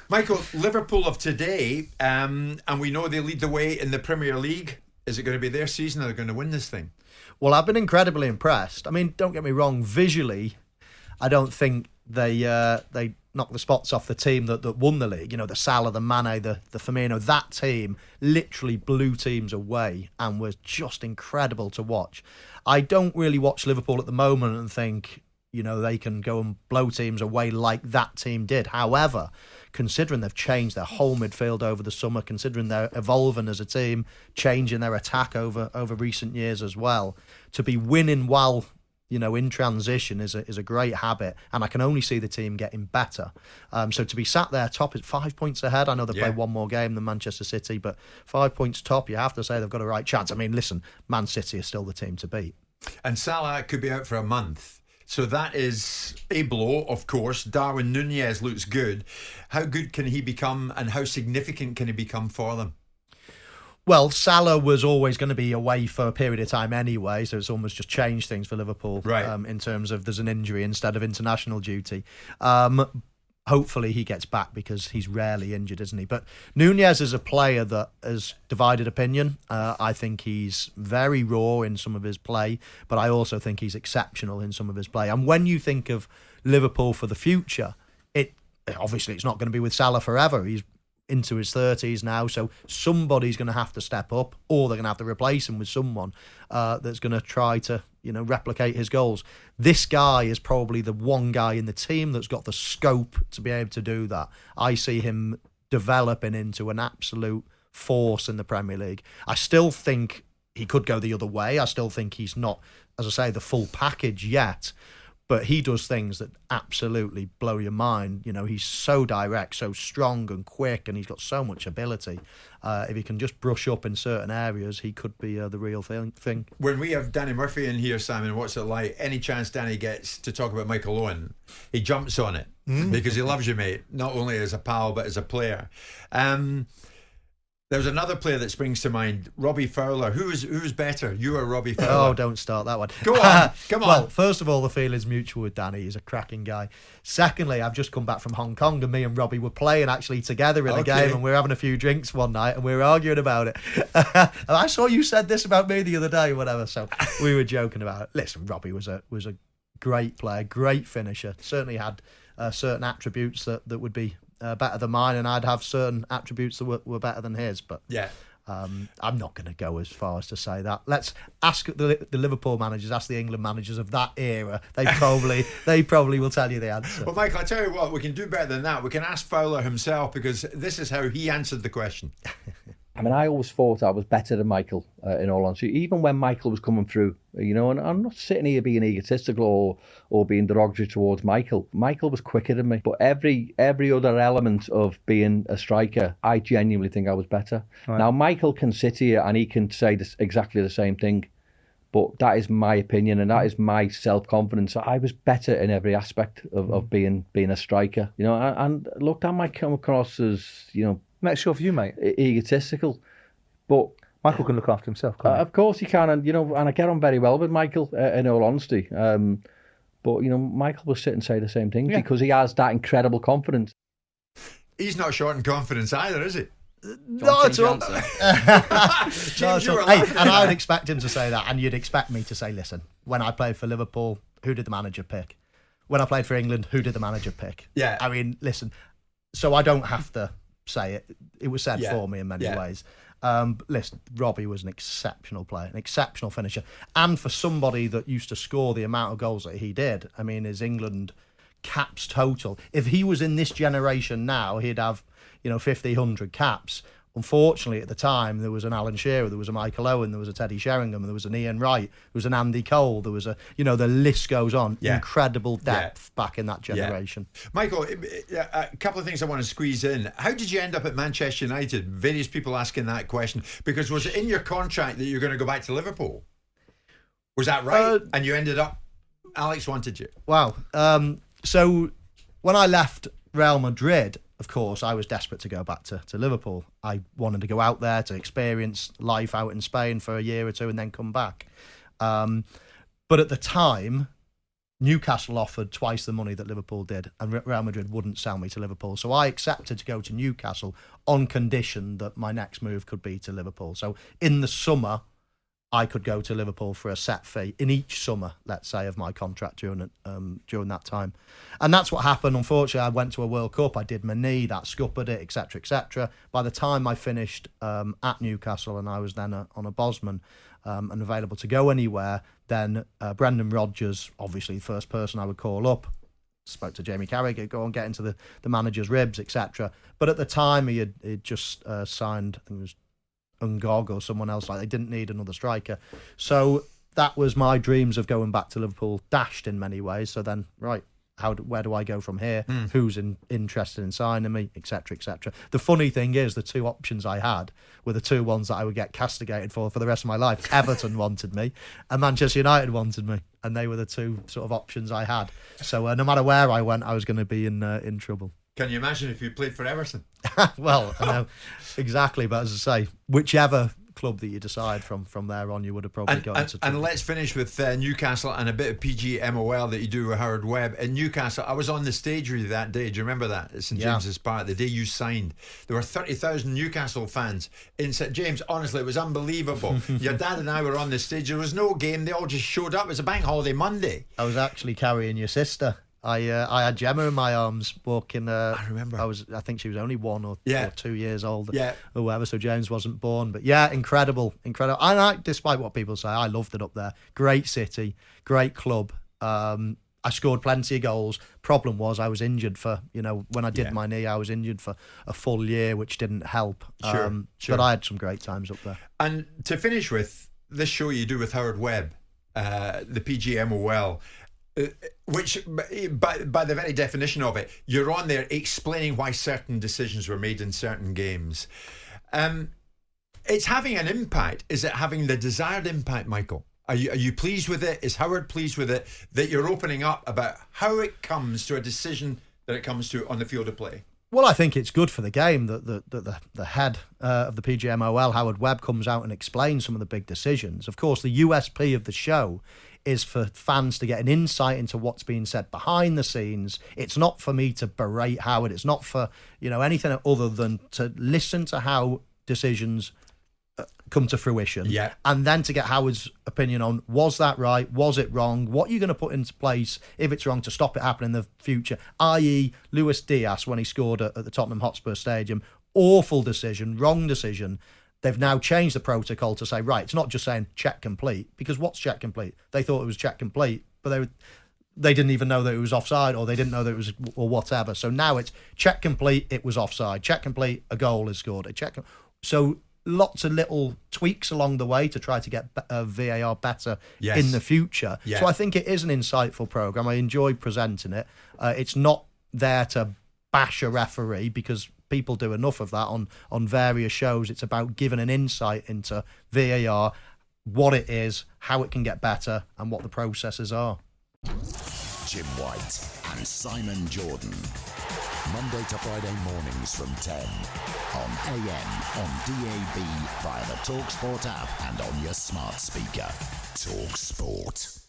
Michael, Liverpool of today, and we know they lead the way in the Premier League. Is it going to be their season? Are they going to win this thing? Well, I've been incredibly impressed. I mean, don't get me wrong, visually, I don't think they knocked the spots off the team that won the league. You know, the Salah, the Mane, the Firmino. That team literally blew teams away and was just incredible to watch. I don't really watch Liverpool at the moment and think, you know, they can go and blow teams away like that team did. However, considering they've changed their whole midfield over the summer, considering they're evolving as a team, changing their attack over recent years as well, to be winning while, you know, in transition is a great habit, and I can only see the team getting better. So to be sat there top at 5 points ahead, I know they've played one more game than Manchester City, but 5 points top, you have to say they've got a right chance. I mean, listen, Man City is still the team to beat. And Salah could be out for a month. So that is a blow, of course. Darwin Núñez looks good. How good can he become, and how significant can he become for them? Well, Salah was always going to be away for a period of time anyway, so it's almost just changed things for Liverpool, right. In terms of there's an injury instead of international duty. Hopefully he gets back because he's rarely injured, isn't he? But Núñez is a player that has divided opinion. I think he's very raw in some of his play, but I also think he's exceptional in some of his play. And when you think of Liverpool for the future, obviously it's not going to be with Salah forever. He's into his 30s now, so somebody's going to have to step up, or they're going to have to replace him with someone that's going to try to, you know, replicate his goals. This guy is probably the one guy in the team that's got the scope to be able to do that. I see him developing into an absolute force in the Premier League. I still think he could go the other way. I still think he's not, as I say, the full package yet. But he does things that absolutely blow your mind. You know, he's so direct, so strong and quick, and he's got so much ability. If he can just brush up in certain areas, he could be the real thing. When we have Danny Murphy in here, Simon, what's it like? Any chance Danny gets to talk about Michael Owen, he jumps on it because he loves you, mate, not only as a pal, but as a player. There's another player that springs to mind, Robbie Fowler. Who's better, you or Robbie Fowler? Oh, don't start that one. Go on, come on. Well, first of all, the feeling's mutual with Danny. He's a cracking guy. Secondly, I've just come back from Hong Kong, and me and Robbie were playing actually together in a game, and we were having a few drinks one night, and we were arguing about it. And I saw you said this about me the other day, whatever. So we were joking about it. Listen, Robbie was a great player, great finisher. Certainly had certain attributes that would be better than mine, and I'd have certain attributes that were better than his. But yeah, I'm not going to go as far as to say that. Let's ask the Liverpool managers, ask the England managers of that era. They probably will tell you the answer. Well, Michael, I tell you what, we can do better than that. We can ask Fowler himself, because this is how he answered the question. I mean, I always thought I was better than Michael, in all honesty. Even when Michael was coming through, you know, and I'm not sitting here being egotistical or being derogatory towards Michael. Michael was quicker than me. But every other element of being a striker, I genuinely think I was better. Right. Now, Michael can sit here and he can say exactly the same thing. But that is my opinion, and that is my self-confidence. I was better in every aspect of being a striker. You know, and look, that might come across as, you know, not sure for you, mate. Egotistical, but Michael can look after himself, can't he? Of course he can, and you know, and I get on very well with Michael, in all honesty. But you know, Michael will sit and say the same thing because he has that incredible confidence. He's not short in confidence either, is he? Not at all. Hey, and I would expect him to say that, and you'd expect me to say, listen, when I played for Liverpool, who did the manager pick? When I played for England, who did the manager pick? Yeah. I mean, listen, so I don't have to say it. It was said for me in many ways. Listen, Robbie was an exceptional player, an exceptional finisher. And for somebody that used to score the amount of goals that he did, I mean, his England caps total, if he was in this generation now, he'd have, you know, 50, 100 caps. Unfortunately, at the time, there was an Alan Shearer, there was a Michael Owen, there was a Teddy Sheringham, there was an Ian Wright, there was an Andy Cole, there was a, you know, the list goes on. Yeah. Incredible depth back in that generation. Yeah. Michael, a couple of things I want to squeeze in. How did you end up at Manchester United? Various people asking that question, because was it in your contract that you're going to go back to Liverpool? Was that right? And you ended up, Alex wanted you. Wow. So when I left Real Madrid, of course, I was desperate to go back to Liverpool. I wanted to go out there to experience life out in Spain for a year or two and then come back. But at the time, Newcastle offered twice the money that Liverpool did, and Real Madrid wouldn't sell me to Liverpool. So I accepted to go to Newcastle on condition that my next move could be to Liverpool. So in the summer, I could go to Liverpool for a set fee in each summer, let's say, of my contract during that time. And that's what happened. Unfortunately, I went to a World Cup. I did my knee, that scuppered it, etc., etc. By the time I finished at Newcastle, and I was then on a Bosman and available to go anywhere, then Brendan Rodgers, obviously the first person I would call up, spoke to Jamie Carragher, go and get into the manager's ribs, etc. But at the time, he had just signed, I think it was Ungog or someone else, like they didn't need another striker. So that was my dreams of going back to Liverpool dashed in many ways. So then, right, where do I go from here? Who's interested in signing me, etc., etc. The funny thing is, the two options I had were the two ones that I would get castigated for the rest of my life. Everton wanted me, and Manchester United wanted me, and they were the two sort of options I had. So no matter where I went, I was going to be in trouble. Can you imagine if you played for Everton? Well, I know exactly, but as I say, whichever club that you decide from there on, you would have probably got into trouble. And let's finish with Newcastle and a bit of PGMOL that you do with Howard Webb. In Newcastle, I was on the stage with you that day. Do you remember that? At St James's Park, the day you signed. There were 30,000 Newcastle fans in St James. Honestly, it was unbelievable. Your dad and I were on the stage. There was no game. They all just showed up. It was a bank holiday Monday. I was actually carrying your sister. I had Gemma in my arms walking. I remember. I think she was only 1 or 2 years old. Yeah. Or whatever. So James wasn't born. But yeah, incredible. And despite what people say, I loved it up there. Great city, great club. I scored plenty of goals. Problem was, I was injured for, when I did my knee, I was injured for a full year, which didn't help. Sure. But I had some great times up there. And to finish with, this show you do with Howard Webb, the PGMOL, which by the very definition of it, you're on there explaining why certain decisions were made in certain games. It's having an impact. Is it having the desired impact, Michael? Are you pleased with it? Is Howard pleased with it? That you're opening up about how it comes to a decision that it comes to on the field of play? Well, I think it's good for the game that the head of the PGMOL, Howard Webb, comes out and explains some of the big decisions. Of course, the USP of the show is for fans to get an insight into what's being said behind the scenes. It's not for me to berate Howard. It's not for anything other than to listen to how decisions come to fruition, and then to get Howard's opinion on, was that right, was it wrong, what are you going to put into place if it's wrong to stop it happening in the future, i.e. Luis Diaz when he scored at the Tottenham Hotspur Stadium, awful decision, wrong decision. They've now changed the protocol to say, right, it's not just saying check complete, because what's check complete? They thought it was check complete, but they didn't even know that it was offside, or they didn't know that it was, or whatever. So now it's check complete, it was offside. Check complete, a goal is scored. So lots of little tweaks along the way to try to get VAR better in the future. Yeah. So I think it is an insightful programme. I enjoy presenting it. It's not there to bash a referee, because people do enough of that on various shows. It's about giving an insight into VAR, what it is, how it can get better, and what the processes are. Jim White and Simon Jordan. Monday to Friday mornings from 10 on AM, on DAB, via the TalkSport app and on your smart speaker. TalkSport.